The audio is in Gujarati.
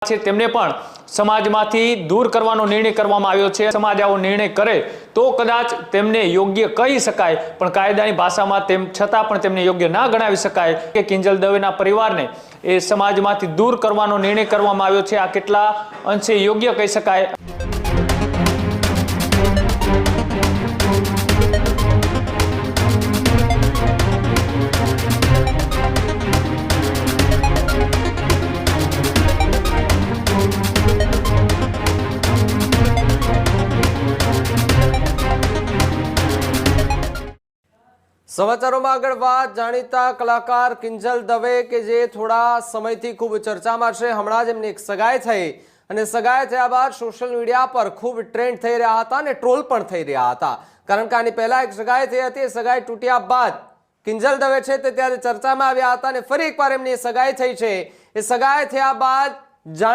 છે તેમને પણ સમાજમાંથી દૂર કરવાનો નિર્ણય કરવામાં આવ્યો છે। સમાજ આવો નિર્ણય કરે તો કદાચ તેમને યોગ્ય કહી શકાય, પણ કાયદાની ભાષામાં તેમ છતાં પણ તેમને યોગ્ય ના ગણાવી શકાય કે કિંજલ દવેના પરિવારને એ સમાજમાંથી દૂર કરવાનો નિર્ણય કરવામાં આવ્યો છે। આ કેટલા અંશે યોગ્ય કહી શકાય? સમાચારોમાં આગળ વાત જાણીતા કલાકાર કિંજલ દવે કે જે થોડા સમયથી ખૂબ ચર્ચામાં છે। હમણાં જ એમની એક સગાઈ થઈ અને સગાઈ થયા બાદ સોશિયલ મીડિયા પર ખૂબ ટ્રેન્ડ થઈ રહ્યા હતા અને ટ્રોલ પણ થઈ રહ્યા હતા, કારણ કે આની પહેલા એક સગાઈ થઈ હતી। સગાઈ તૂટ્યા બાદ કિંજલ દવે છે તે ત્યારે ચર્ચામાં આવ્યા હતા અને ફરી એકવાર એમની સગાઈ થઈ છે। એ સગાઈ થયા બાદ